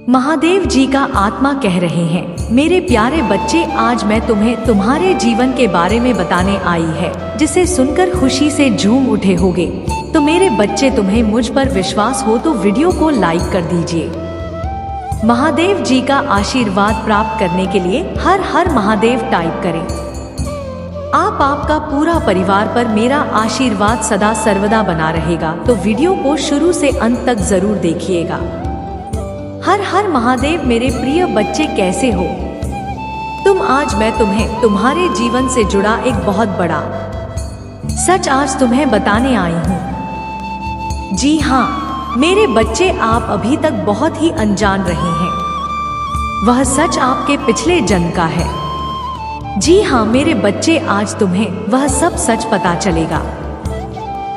महादेव जी का आत्मा कह रहे हैं, मेरे प्यारे बच्चे, आज मैं तुम्हें तुम्हारे जीवन के बारे में बताने आई है, जिसे सुनकर खुशी से झूम उठे होगे। तो मेरे बच्चे, तुम्हें मुझ पर विश्वास हो तो वीडियो को लाइक कर दीजिए। महादेव जी का आशीर्वाद प्राप्त करने के लिए हर हर महादेव टाइप करें। आपका पूरा परिवार पर मेरा आशीर्वाद सदा सर्वदा बना रहेगा, तो वीडियो को शुरू से अंत तक जरूर देखिएगा। हर हर महादेव। मेरे प्रिय बच्चे, कैसे हो तुम? आज मैं तुम्हें तुम्हारे जीवन से जुड़ा एक बहुत बड़ा सच आज तुम्हें बताने आई हूँ। जी हाँ मेरे बच्चे, आप अभी तक बहुत ही अनजान रहे हैं। वह सच आपके पिछले जन्म का है। जी हाँ मेरे बच्चे, आज तुम्हें वह सब सच पता चलेगा।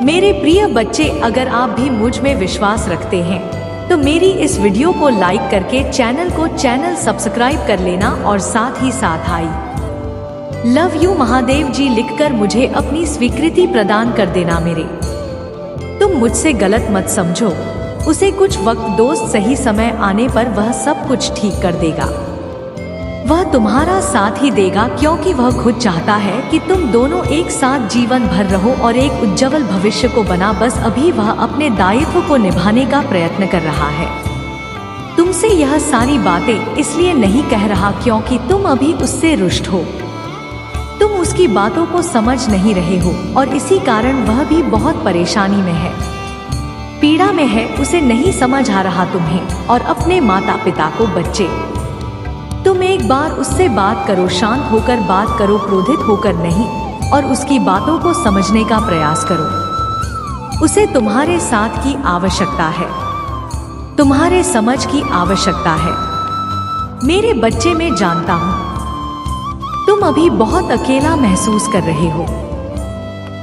मेरे प्रिय बच्चे, अगर आप भी मुझ में विश्वास रखते हैं तो मेरी इस वीडियो को लाइक करके चैनल सब्सक्राइब कर लेना और साथ ही साथ आई लव यू महादेव जी लिखकर मुझे अपनी स्वीकृति प्रदान कर देना। मेरे तुम मुझसे गलत मत समझो, उसे कुछ वक्त दोस्त, सही समय आने पर वह सब कुछ ठीक कर देगा। वह तुम्हारा साथ ही देगा, क्योंकि वह खुद चाहता है कि तुम दोनों एक साथ जीवन भर रहो और एक उज्जवल भविष्य को बना। बस अभी वह अपने दायित्व को निभाने का प्रयत्न कर रहा है। तुमसे यह सारी बातें इसलिए नहीं कह रहा क्योंकि तुम अभी उससे रुष्ट हो। तुम उसकी बातों को समझ नहीं रहे हो और इसी कारण वह भी बहुत परेशानी में है, पीड़ा में है। उसे नहीं समझ आ रहा तुम्हें और अपने माता पिता को। बच्चे, तुम एक बार उससे बात करो, शांत होकर बात करो, क्रोधित होकर नहीं, और उसकी बातों को समझने का प्रयास करो। उसे तुम्हारे साथ की आवश्यकता है, तुम्हारे समझ की आवश्यकता है। मेरे बच्चे, मैं जानता हूँ तुम अभी बहुत अकेला महसूस कर रहे हो।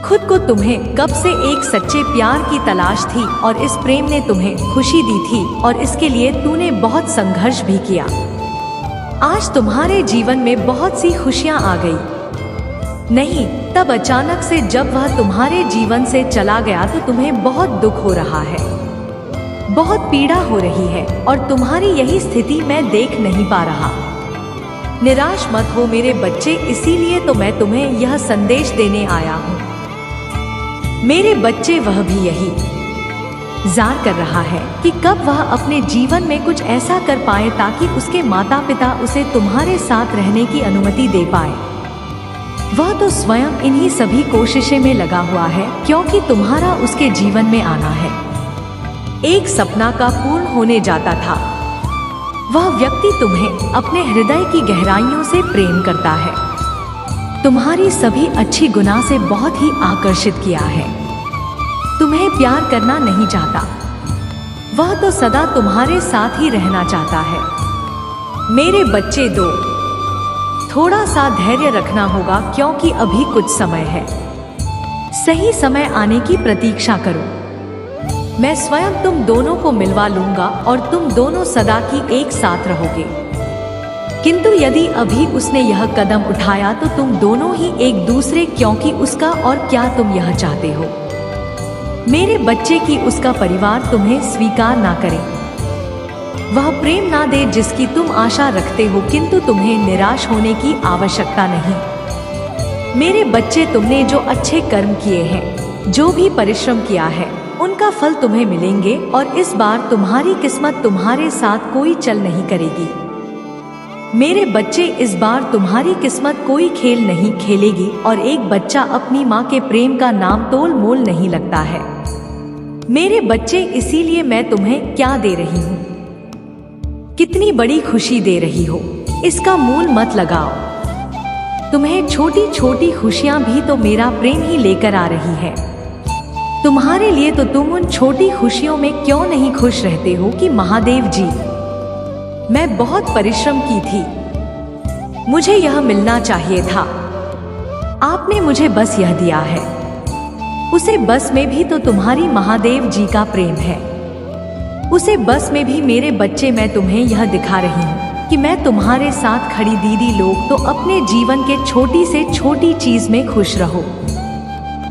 खुद को तुम्हें कब से एक सच्चे प्यार की तलाश थी और इस प्रेम ने तुम्हें खुशी दी थी और इसके लिए तूने बहुत संघर्ष भी किया। आज तुम्हारे जीवन में बहुत सी खुशियां आ गई। नहीं, तब अचानक से जब वह तुम्हारे जीवन से चला गया तो तुम्हें बहुत दुख हो रहा है, बहुत पीड़ा हो रही है और तुम्हारी यही स्थिति मैं देख नहीं पा रहा। निराश मत हो मेरे बच्चे, इसीलिए तो मैं तुम्हें यह संदेश देने आया हूँ। मेरे बच्चे, वह भी यही जार कर रहा है कि कब वह अपने जीवन में कुछ ऐसा कर पाए ताकि उसके माता पिता उसे तुम्हारे साथ रहने की अनुमति दे पाए। वह तो स्वयं इन्हीं सभी कोशिशें में लगा हुआ है, क्योंकि तुम्हारा उसके जीवन में आना है एक सपना का पूर्ण होने जाता था। वह व्यक्ति तुम्हें अपने हृदय की गहराइयों से प्रेम करता है, तुम्हारी सभी अच्छी गुणों से बहुत ही आकर्षित किया है, तुम्हें प्यार करना नहीं चाहता। वह तो सदा तुम्हारे साथ ही रहना चाहता है। मेरे बच्चे, थोड़ा सा धैर्य रखना होगा, क्योंकि अभी कुछ समय है। सही समय आने की प्रतीक्षा करो। मैं स्वयं तुम दोनों को मिलवा लूंगा और तुम दोनों सदा की एक साथ रहोगे। किंतु यदि अभी उसने यह कदम उठाया तो तुम दोनों ही एक दूसरे, क्योंकि उसका और क्या तुम यह चाहते हो मेरे बच्चे की उसका परिवार तुम्हें स्वीकार ना करे, वह प्रेम ना दे जिसकी तुम आशा रखते हो। किंतु तुम्हें निराश होने की आवश्यकता नहीं। मेरे बच्चे, तुमने जो अच्छे कर्म किए हैं, जो भी परिश्रम किया है, उनका फल तुम्हें मिलेंगे और इस बार तुम्हारी किस्मत तुम्हारे साथ कोई चल नहीं करेगी। मेरे बच्चे, इस बार तुम्हारी किस्मत कोई खेल नहीं खेलेगी और एक बच्चा अपनी माँ के प्रेम का नाम तोल मोल नहीं लगता है। मेरे बच्चे, इसीलिए मैं तुम्हें क्या दे रही हूँ, कितनी बड़ी खुशी दे रही हो, इसका मूल मत लगाओ। तुम्हें छोटी छोटी खुशियाँ भी तो मेरा प्रेम ही लेकर आ रही है। तुम्हारे लिए तो तुम उन छोटी खुशियों में क्यों नहीं खुश रहते हो कि महादेव जी, मैं बहुत परिश्रम की थी, मुझे यह मिलना चाहिए था, आपने मुझे बस यह दिया है। उसे बस में भी तो तुम्हारी महादेव जी का प्रेम है। उसे बस में भी मेरे बच्चे, मैं तुम्हें यह दिखा रही हूँ कि मैं तुम्हारे साथ खड़ी। दीदी लोग तो अपने जीवन के छोटी से छोटी चीज में खुश रहो।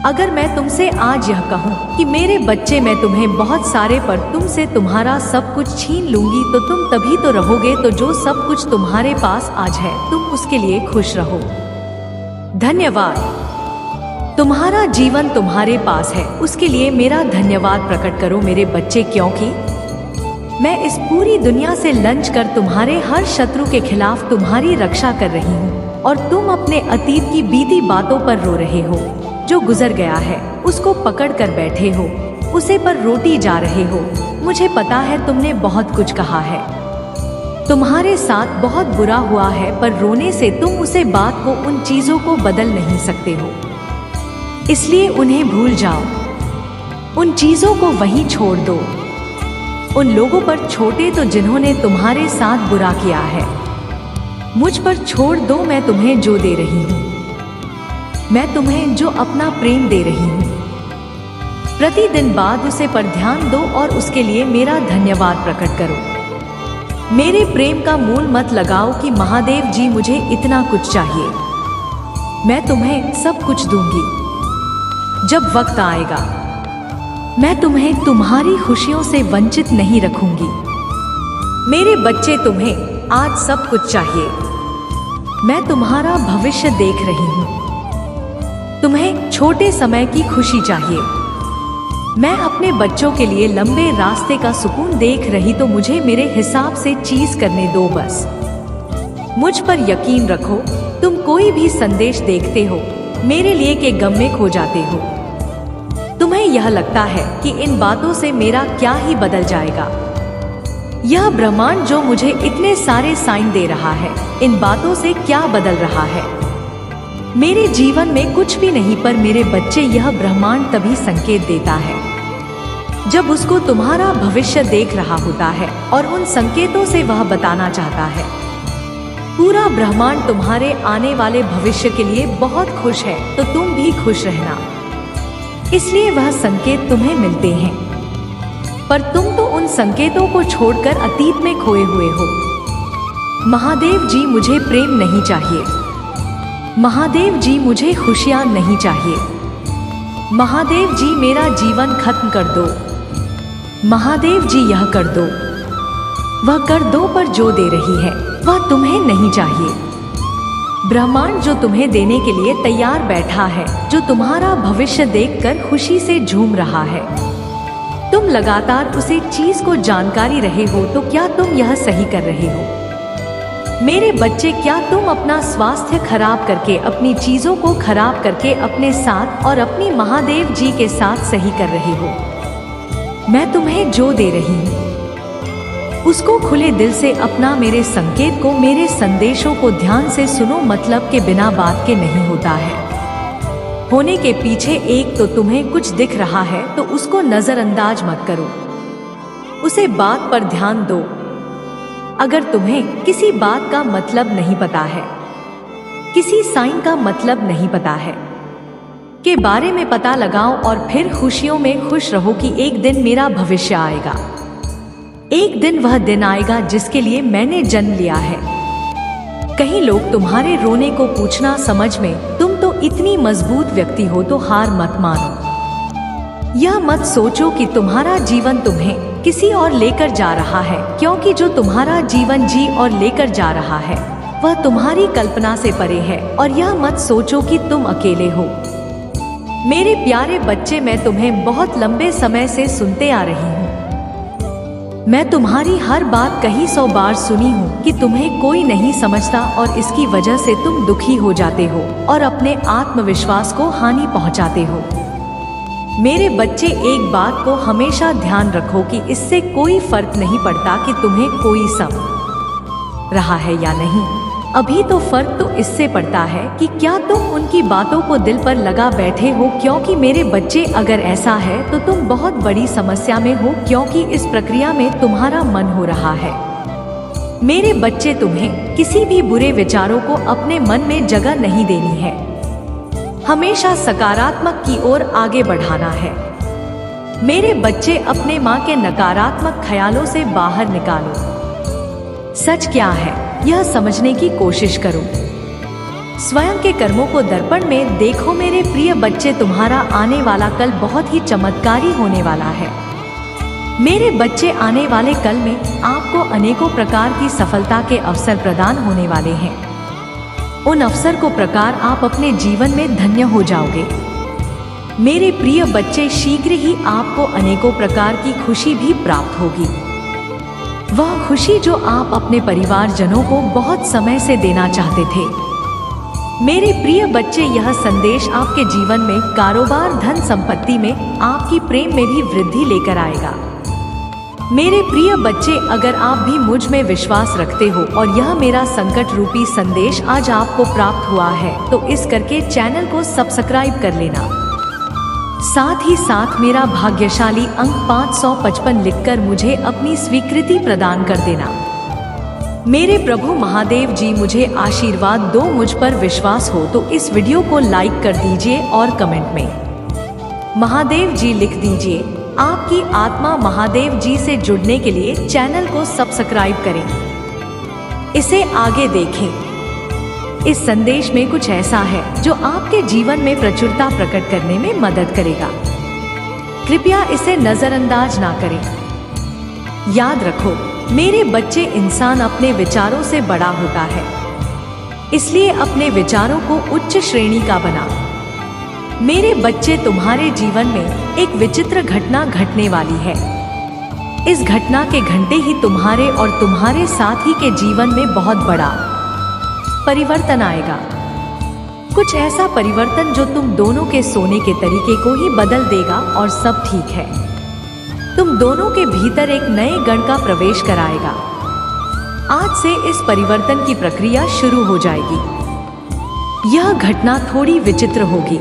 अगर मैं तुमसे आज यह कहूँ कि मेरे बच्चे मैं तुम्हें बहुत सारे पर तुमसे तुम्हारा सब कुछ छीन लूंगी तो तुम तभी तो रहोगे। तो जो सब कुछ तुम्हारे पास आज है तुम उसके लिए खुश रहो। धन्यवाद। तुम्हारा जीवन तुम्हारे पास है उसके लिए मेरा धन्यवाद प्रकट करो मेरे बच्चे, क्योंकि मैं इस पूरी दुनिया से लंच कर तुम्हारे हर शत्रु के खिलाफ तुम्हारी रक्षा कर रही हूँ और तुम अपने अतीत की बीती बातों पर रो रहे हो। जो गुजर गया है उसको पकड़ कर बैठे हो, उसे पर रोटी जा रहे हो। मुझे पता है तुमने बहुत कुछ कहा है, तुम्हारे साथ बहुत बुरा हुआ है, पर रोने से तुम उसे बात को उन चीजों को बदल नहीं सकते हो। इसलिए उन्हें भूल जाओ, उन चीजों को वहीं छोड़ दो। उन लोगों पर छोटे तो जिन्होंने तुम्हारे साथ बुरा किया है, मुझ पर छोड़ दो। मैं तुम्हें जो दे रही हूँ, मैं तुम्हें जो अपना प्रेम दे रही हूँ, प्रतिदिन बाद उसे पर ध्यान दो और उसके लिए मेरा धन्यवाद प्रकट करो। मेरे प्रेम का मूल मत लगाओ कि महादेव जी मुझे इतना कुछ चाहिए, मैं तुम्हें सब कुछ दूंगी। जब वक्त आएगा मैं तुम्हें तुम्हारी खुशियों से वंचित नहीं रखूंगी। मेरे बच्चे तुम्हें आज सब कुछ चाहिए, मैं तुम्हारा भविष्य देख रही हूँ। तुम्हें छोटे समय की खुशी चाहिए, मैं अपने बच्चों के लिए लंबे रास्ते का सुकून देख रही तो मुझे मेरे हिसाब से चीज करने दो बस। मुझ पर यकीन रखो, तुम कोई भी संदेश देखते हो मेरे लिए के गम में खो जाते हो। तुम्हें यह लगता है कि इन बातों से मेरा क्या ही बदल जाएगा। यह ब्रह्मांड जो मुझे इतने सारे साइन दे रहा है, इन बातों से क्या बदल रहा है? मेरे जीवन में कुछ भी नहीं, पर मेरे बच्चे यह ब्रह्मांड तभी संकेत देता है जब उसको तुम्हारा भविष्य देख रहा होता है और उन संकेतों से वह बताना चाहता है। पूरा ब्रह्मांड तुम्हारे आने वाले भविष्य के लिए बहुत खुश है, तो तुम भी खुश रहना। इसलिए वह संकेत तुम्हें मिलते हैं, पर तुम तो उन संकेतों को छोड़कर अतीत में खोए हुए हो। महादेव जी मुझे प्रेम नहीं चाहिए, महादेव जी मुझे खुशियाँ नहीं चाहिए, महादेव जी मेरा जीवन खत्म कर दो, महादेव जी यह कर दो, वह कर दो, पर जो दे रही है वह तुम्हें नहीं चाहिए। ब्रह्मांड जो तुम्हें देने के लिए तैयार बैठा है, जो तुम्हारा भविष्य देखकर खुशी से झूम रहा है, तुम लगातार उसी चीज को जानकारी रहे हो, तो क्या तुम यह सही कर रहे हो? मेरे बच्चे, क्या तुम अपना स्वास्थ्य खराब करके, अपनी चीजों को खराब करके अपने साथ और अपनी महादेव जी के साथ सही कर रहे हो? मैं तुम्हें जो दे रही हूँ उसको खुले दिल से अपना, मेरे संकेत को, मेरे संदेशों को ध्यान से सुनो। मतलब के बिना बात के नहीं होता है। होने के पीछे एक तो तुम्हें कुछ दिख रहा है तो उसको नजरअंदाज मत करो, उसे बात पर ध्यान दो। अगर तुम्हें किसी बात का मतलब नहीं पता है, किसी साइन का मतलब नहीं पता है, के बारे में पता लगाओ और फिर खुशियों में खुश रहो कि एक दिन मेरा भविष्य आएगा। एक दिन वह दिन आएगा जिसके लिए मैंने जन्म लिया है। कहीं लोग तुम्हारे रोने को पूछना समझ में, तुम तो इतनी मजबूत व्यक्ति हो, तो हार मत मानो। यह मत सोचो कि तुम्हारा जीवन तुम्हें किसी और लेकर जा रहा है, क्योंकि जो तुम्हारा जीवन जी और लेकर जा रहा है वह तुम्हारी कल्पना से परे है। और यह मत सोचो कि तुम अकेले हो। मेरे प्यारे बच्चे, मैं तुम्हें बहुत लंबे समय से सुनते आ रही हूँ। मैं तुम्हारी हर बात कहीं 100 बार सुनी हूँ कि तुम्हें कोई नहीं समझता और इसकी वजह से तुम दुखी हो जाते हो और अपने आत्मविश्वास को हानि पहुँचाते हो। मेरे बच्चे, एक बात को हमेशा ध्यान रखो कि इससे कोई फर्क नहीं पड़ता कि तुम्हें कोई समझ रहा है या नहीं। अभी तो फर्क तो इससे पड़ता है कि क्या तुम उनकी बातों को दिल पर लगा बैठे हो। क्योंकि मेरे बच्चे, अगर ऐसा है तो तुम बहुत बड़ी समस्या में हो, क्योंकि इस प्रक्रिया में तुम्हारा मन हो रहा है। मेरे बच्चे, तुम्हें किसी भी बुरे विचारों को अपने मन में जगह नहीं देनी है, हमेशा सकारात्मक की ओर आगे बढ़ाना है। मेरे बच्चे, अपने माँ के नकारात्मक ख्यालों से बाहर निकालो। सच क्या है यह समझने की कोशिश करो। स्वयं के कर्मों को दर्पण में देखो मेरे प्रिय बच्चे, तुम्हारा आने वाला कल बहुत ही चमत्कारी होने वाला है। मेरे बच्चे, आने वाले कल में आपको अनेकों प्रकार की सफलता के अवसर प्रदान होने वाले हैं। उन अवसर को प्रकार आप अपने जीवन में धन्य हो जाओगे। मेरे प्रिय बच्चे, शीघ्र ही आपको अनेकों प्रकार की खुशी भी प्राप्त होगी। वह खुशी जो आप अपने परिवारजनों को बहुत समय से देना चाहते थे। मेरे प्रिय बच्चे, यह संदेश आपके जीवन में, कारोबार, धन संपत्ति में, आपकी प्रेम में भी वृद्धि लेकर आएगा। मेरे प्रिय बच्चे, अगर आप भी मुझ में विश्वास रखते हो और यह मेरा संकट रूपी संदेश आज आपको प्राप्त हुआ है, तो इस करके चैनल को सब्सक्राइब कर लेना। साथ ही साथ मेरा भाग्यशाली अंक 555 लिखकर मुझे अपनी स्वीकृति प्रदान कर देना। मेरे प्रभु महादेव जी, मुझे आशीर्वाद दो। मुझ पर विश्वास हो तो इस वीडियो को लाइक कर दीजिए और कमेंट में महादेव जी लिख दीजिए। आपकी आत्मा महादेव जी से जुड़ने के लिए चैनल को सब्सक्राइब करें, इसे आगे देखें। इस संदेश में कुछ ऐसा है जो आपके जीवन में प्रचुरता प्रकट करने में मदद करेगा। कृपया इसे नजरअंदाज ना करें। याद रखो मेरे बच्चे, इंसान अपने विचारों से बड़ा होता है, इसलिए अपने विचारों को उच्च श्रेणी का बना। मेरे बच्चे, तुम्हारे जीवन में एक विचित्र घटना घटने वाली है। इस घटना के घंटे ही तुम्हारे और तुम्हारे साथी के जीवन में बहुत बड़ा परिवर्तन आएगा। कुछ ऐसा परिवर्तन जो तुम दोनों के सोने के तरीके को ही बदल देगा और सब ठीक है। तुम दोनों के भीतर एक नए गण का प्रवेश कराएगा। आज से इस परिवर्तन की प्रक्रिया शुरू हो जाएगी। यह घटना थोड़ी विचित्र होगी,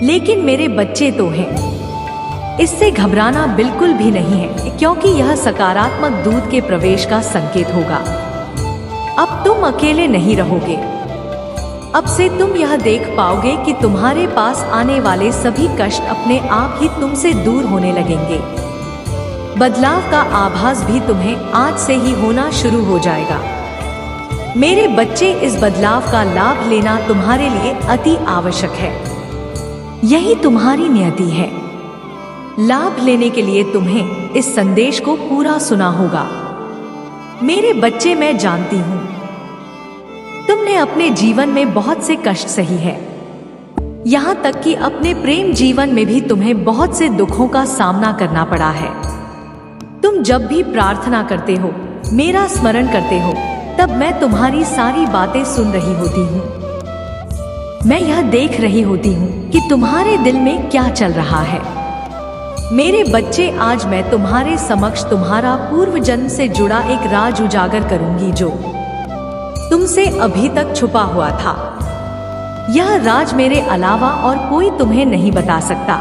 लेकिन मेरे बच्चे तो हैं। इससे घबराना बिल्कुल भी नहीं है, क्योंकि यह सकारात्मक दूत के प्रवेश का संकेत होगा। अब तुम अकेले नहीं रहोगे। अब से तुम यह देख पाओगे कि तुम्हारे पास आने वाले सभी कष्ट अपने आप ही तुमसे दूर होने लगेंगे। बदलाव का आभास भी तुम्हें आज से ही होना शुरू हो जाएगा। मेरे बच्चे, इस बदलाव का लाभ लेना तुम्हारे लिए अति आवश्यक है। यही तुम्हारी नियति है। लाभ लेने के लिए तुम्हें इस संदेश को पूरा सुना होगा। मेरे बच्चे, मैं जानती हूँ तुमने अपने जीवन में बहुत से कष्ट सही है। यहाँ तक कि अपने प्रेम जीवन में भी तुम्हें बहुत से दुखों का सामना करना पड़ा है। तुम जब भी प्रार्थना करते हो, मेरा स्मरण करते हो, तब मैं तुम्हारी सारी बातें सुन रही होती हूँ। मैं यह देख रही होती हूँ कि तुम्हारे दिल में क्या चल रहा है। मेरे बच्चे, आज मैं तुम्हारे समक्ष तुम्हारा पूर्व जन्म से जुड़ा एक राज उजागर करूंगी जो तुमसे अभी तक छुपा हुआ था। यह राज मेरे अलावा और कोई तुम्हें नहीं बता सकता।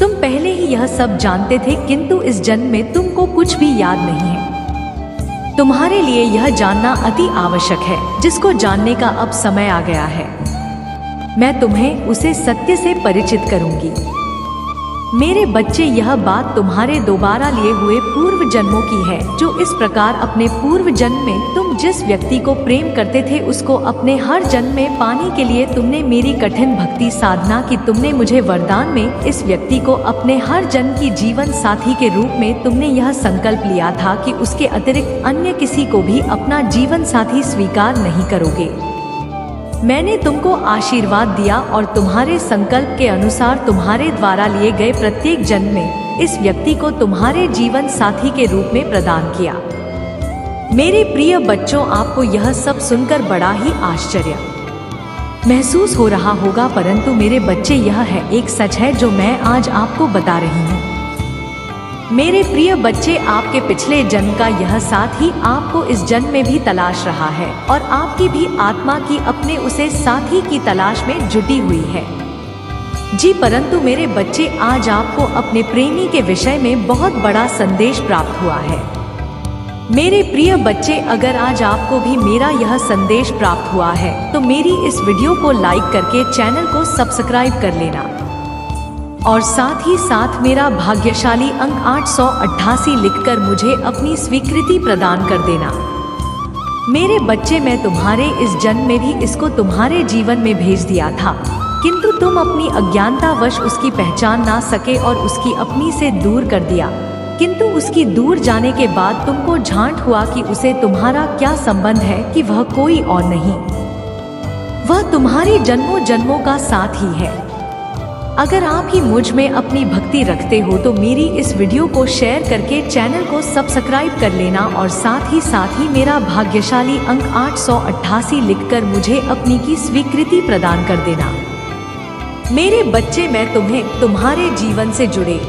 तुम पहले ही यह सब जानते थे, किंतु इस जन्म में तुमको कुछ भी याद नहीं है। तुम्हारे लिए यह जानना अति आवश्यक है, जिसको जानने का अब समय आ गया है। मैं तुम्हें उसे सत्य से परिचित करूंगी। मेरे बच्चे, यह बात तुम्हारे दोबारा लिए हुए पूर्व जन्मों की है, जो इस प्रकार अपने पूर्व जन्म में तुम जिस व्यक्ति को प्रेम करते थे उसको अपने हर जन्म में पाने के लिए तुमने मेरी कठिन भक्ति साधना की। तुमने मुझे वरदान में इस व्यक्ति को अपने हर जन्म की जीवन साथी के रूप में तुमने यह संकल्प लिया था कि उसके अतिरिक्त अन्य किसी को भी अपना जीवन साथी स्वीकार नहीं करोगे। मैंने तुमको आशीर्वाद दिया और तुम्हारे संकल्प के अनुसार तुम्हारे द्वारा लिए गए प्रत्येक जन्म में इस व्यक्ति को तुम्हारे जीवन साथी के रूप में प्रदान किया। मेरे प्रिय बच्चों, आपको यह सब सुनकर बड़ा ही आश्चर्य महसूस हो रहा होगा, परंतु मेरे बच्चे, यह है एक सच है जो मैं आज आपको बता रही हूँ। मेरे प्रिय बच्चे, आपके पिछले जन्म का यह साथ ही आपको इस जन्म में भी तलाश रहा है और आपकी भी आत्मा की अपने उसे साथी की तलाश में जुटी हुई है। जी, परंतु मेरे बच्चे, आज आपको अपने प्रेमी के विषय में बहुत बड़ा संदेश प्राप्त हुआ है। मेरे प्रिय बच्चे, अगर आज आपको भी मेरा यह संदेश प्राप्त हुआ है तो मेरी इस वीडियो को लाइक करके चैनल को सब्सक्राइब कर लेना और साथ ही साथ मेरा भाग्यशाली अंक 888 लिखकर मुझे अपनी स्वीकृति प्रदान कर देना। मेरे बच्चे, मैं तुम्हारे इस जन्म में भी इसको तुम्हारे जीवन में भेज दिया था, किंतु तुम अपनी अज्ञानतावश उसकी पहचान ना सके और उसकी अपनी से दूर कर दिया। किंतु उसकी दूर जाने के बाद तुमको झांट हुआ कि उसे तुम्हारा क्या संबंध है, कि वह कोई और नहीं, वह तुम्हारी जन्मों जन्मों का साथ ही है। अगर आप ही मुझ में अपनी भक्ति रखते हो तो मेरी इस वीडियो को शेयर करके चैनल को सब्सक्राइब कर लेना और साथ ही मेरा भाग्यशाली अंक 888 लिखकर मुझे अपनी की स्वीकृति प्रदान कर देना। मेरे बच्चे, मैं तुम्हें तुम्हारे जीवन से जुड़े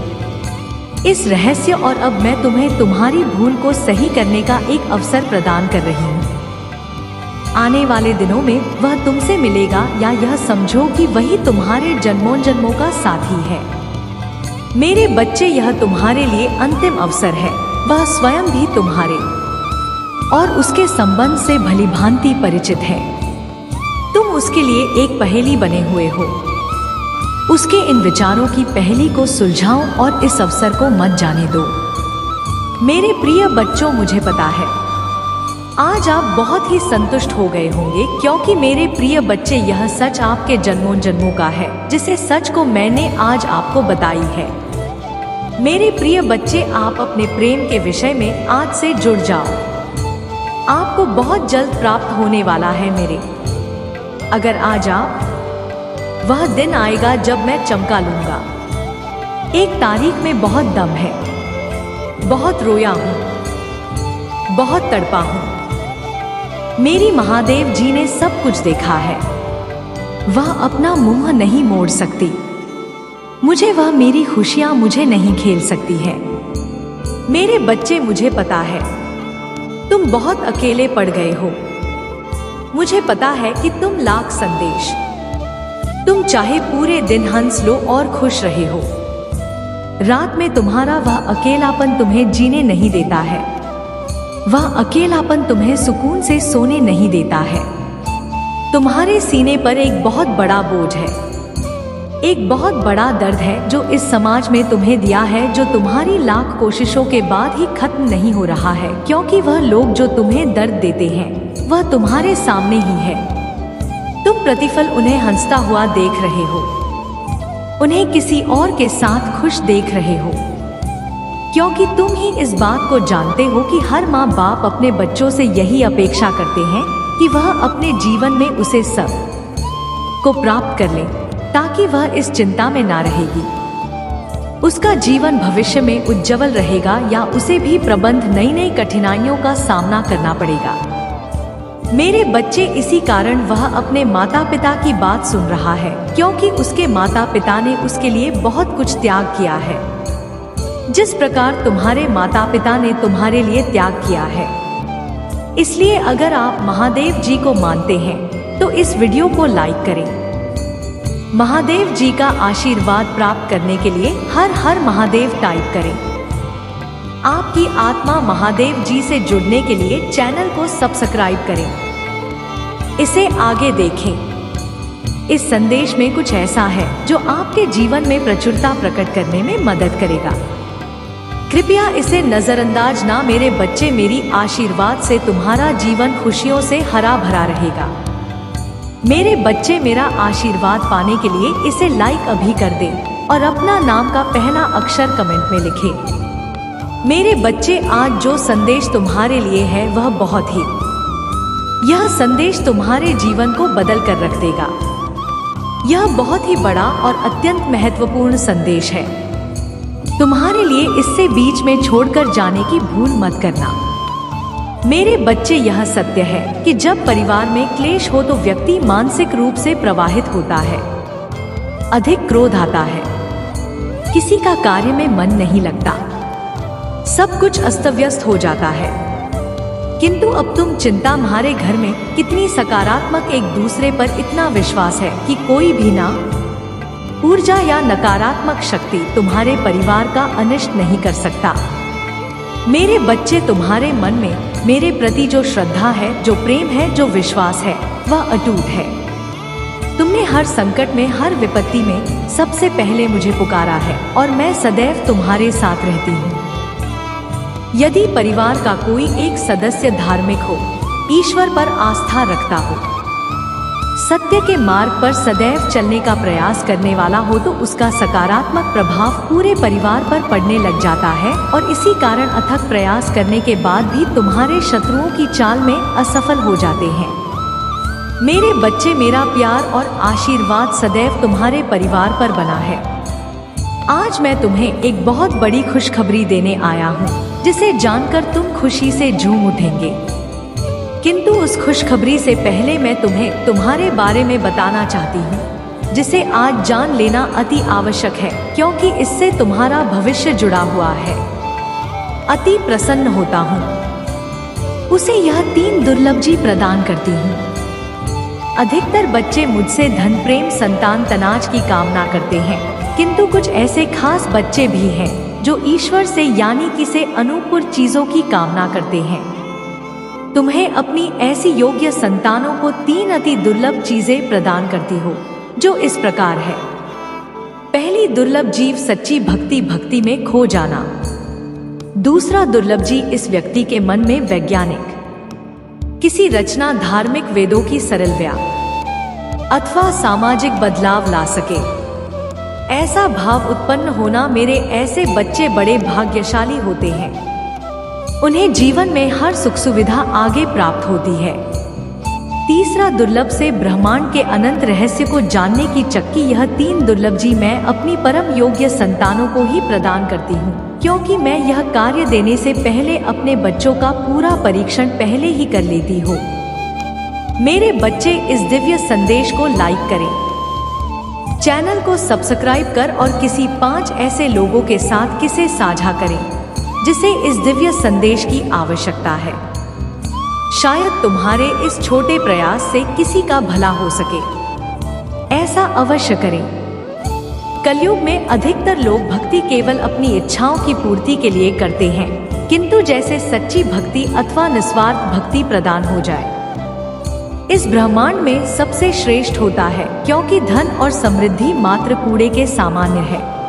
इस रहस्य और अब मैं तुम्हें तुम्हारी भूल को सही करने का एक अवसर प्रदान कर रही हूँ। आने वाले दिनों में वह तुमसे मिलेगा, या यह समझो कि वही तुम्हारे जन्मों जन्मों का साथी है। मेरे बच्चे, यह तुम्हारे लिए अंतिम अवसर है। वह स्वयं भी तुम्हारे और उसके संबंध से भलीभांति परिचित है। तुम उसके लिए एक पहेली बने हुए हो। उसके इन विचारों की पहेली को सुलझाओ और इस अवसर को मत जाने दो। मेरे प्रिय बच्चों, मुझे पता है आज आप बहुत ही संतुष्ट हो गए होंगे, क्योंकि मेरे प्रिय बच्चे, यह सच आपके जन्मों जन्मों का है, जिसे सच को मैंने आज आपको बताई है। मेरे प्रिय बच्चे, आप अपने प्रेम के विषय में आज से जुड़ जाओ। आपको बहुत जल्द प्राप्त होने वाला है मेरे। अगर आज आप, वह दिन आएगा जब मैं चमका लूंगा। एक तारीख में बहुत दम है, बहुत रोया हूं, बहुत तड़पा हूं। मेरी महादेव जी ने सब कुछ देखा है। वह अपना मुंह नहीं मोड़ सकती मुझे, वह मेरी खुशियां मुझे नहीं खेल सकती है। मेरे बच्चे, मुझे पता है तुम बहुत अकेले पड़ गए हो। मुझे पता है कि तुम लाख संदेश, तुम चाहे पूरे दिन हंस लो और खुश रहे हो, रात में तुम्हारा वह अकेलापन तुम्हें जीने नहीं देता है। वह अकेलापन तुम्हें सुकून से सोने नहीं देता है। तुम्हारे सीने पर एक बहुत बड़ा बोझ है, एक बहुत बड़ा दर्द है जो इस समाज में तुम्हें दिया है, जो तुम्हारी लाख कोशिशों के बाद ही खत्म नहीं हो रहा है, क्योंकि वह लोग जो तुम्हें दर्द देते हैं वह तुम्हारे सामने ही है। तुम प्रतिफल उन्हें हंसता हुआ देख रहे हो, उन्हें किसी और के साथ खुश देख रहे हो, क्योंकि तुम ही इस बात को जानते हो कि हर माँ बाप अपने बच्चों से यही अपेक्षा करते हैं कि वह अपने जीवन में उसे सब को प्राप्त कर ले, ताकि वह इस चिंता में ना रहेगी। उसका जीवन भविष्य में उज्जवल रहेगा, या उसे भी प्रबंध नई नई कठिनाइयों का सामना करना पड़ेगा। मेरे बच्चे, इसी कारण वह अपने माता पिता की बात सुन रहा है, क्योंकि उसके माता पिता ने उसके लिए बहुत कुछ त्याग किया है, जिस प्रकार तुम्हारे माता पिता ने तुम्हारे लिए त्याग किया है। इसलिए अगर आप महादेव जी को मानते हैं तो इस वीडियो को लाइक करें। महादेव जी का आशीर्वाद प्राप्त करने के लिए हर हर महादेव टाइप करें। आपकी आत्मा महादेव जी से जुड़ने के लिए चैनल को सब्सक्राइब करें। इसे आगे देखें। इस संदेश में कुछ ऐसा है जो आपके जीवन में प्रचुरता प्रकट करने में मदद करेगा। कृपया इसे नजरअंदाज ना मेरे बच्चे। मेरी आशीर्वाद से तुम्हारा जीवन खुशियों से हरा भरा रहेगा। मेरे बच्चे, मेरा आशीर्वाद पाने के लिए इसे लाइक अभी कर दें और अपना नाम का पहला अक्षर कमेंट में लिखें। मेरे बच्चे, आज जो संदेश तुम्हारे लिए है वह बहुत ही, यह संदेश तुम्हारे जीवन को बदल कर रख देगा। यह बहुत ही बड़ा और अत्यंत महत्वपूर्ण संदेश है। तुम्हारे लिए इससे बीच में छोड़कर जाने की भूल मत करना। मेरे बच्चे, यह सत्य है कि जब परिवार में क्लेश हो तो व्यक्ति मानसिक रूप से प्रवाहित होता है, अधिक क्रोध आता है, किसी का कार्य में मन नहीं लगता, सब कुछ अस्तव्यस्त हो जाता है। किंतु अब तुम चिंता, हमारे घर में कितनी सकारात्मक, एक दूसरे पर इतना विश्वास है कि कोई भी ना ऊर्जा या नकारात्मक शक्ति तुम्हारे परिवार का अनिष्ट नहीं कर सकता। मेरे बच्चे, तुम्हारे मन में मेरे प्रति जो श्रद्धा है, जो प्रेम है, जो विश्वास है, वह अटूट है। तुमने हर संकट में, हर विपत्ति में सबसे पहले मुझे पुकारा है और मैं सदैव तुम्हारे साथ रहती हूँ। यदि परिवार का कोई एक सदस्य धार्मिक हो ईश्वर पर आस्था रखता हो, सत्य के मार्ग पर सदैव चलने का प्रयास करने वाला हो तो उसका सकारात्मक प्रभाव पूरे परिवार पर पड़ने लग जाता है और इसी कारण अथक प्रयास करने के बाद भी तुम्हारे शत्रुओं की चाल में असफल हो जाते हैं। मेरे बच्चे, मेरा प्यार और आशीर्वाद सदैव तुम्हारे परिवार पर बना है। आज मैं तुम्हें एक बहुत बड़ी खुशखबरी देने आया हूँ, जिसे जानकर तुम खुशी से झूम उठेंगे। किंतु उस खुशखबरी से पहले मैं तुम्हें तुम्हारे बारे में बताना चाहती हूँ, जिसे आज जान लेना अति आवश्यक है, क्योंकि इससे तुम्हारा भविष्य जुड़ा हुआ है। अति प्रसन्न होता हूँ, उसे यह 3 दुर्लभ चीज प्रदान करती हूँ। अधिकतर बच्चे मुझसे धन, प्रेम, संतान, तनाज की कामना करते हैं, किंतु कुछ ऐसे खास बच्चे भी हैं जो ईश्वर से यानी कि से अनुकूल चीजों की कामना करते हैं। तुम्हें अपनी ऐसी योग्य संतानों को 3 अति दुर्लभ चीजें प्रदान करती हो, जो इस प्रकार है। पहली दुर्लभ जीव सच्ची भक्ति, भक्ति में खो जाना। दूसरा दुर्लभ जीव इस व्यक्ति के मन में वैज्ञानिक किसी रचना, धार्मिक वेदों की सरल व्या अथवा सामाजिक बदलाव ला सके, ऐसा भाव उत्पन्न होना। मेरे ऐसे बच्चे बड़े भाग्यशाली होते हैं, उन्हें जीवन में हर सुख सुविधा आगे प्राप्त होती है। तीसरा दुर्लभ से ब्रह्मांड के अनंत रहस्य को जानने की चक्की। यह 3 दुर्लभ जी मैं अपनी परम योग्य संतानों को ही प्रदान करती हूँ, क्योंकि मैं यह कार्य देने से पहले अपने बच्चों का पूरा परीक्षण पहले ही कर लेती हूँ। मेरे बच्चे, इस दिव्य संदेश को लाइक करें, चैनल को सब्सक्राइब कर और किसी 5 ऐसे लोगों के साथ किसे साझा करें जिसे इस दिव्य संदेश की आवश्यकता है। शायद तुम्हारे इस छोटे प्रयास से किसी का भला हो सके। ऐसा अवश्य करें। कलयुग में अधिकतर लोग भक्ति केवल अपनी इच्छाओं की पूर्ति के लिए करते हैं, किंतु जैसे सच्ची भक्ति अथवा निस्वार्थ भक्ति प्रदान हो जाए, इस ब्रह्मांड में सबसे श्रेष्ठ होता है, क्योंकि धन और समृद्धि मात्र कूड़े के सामान्य है।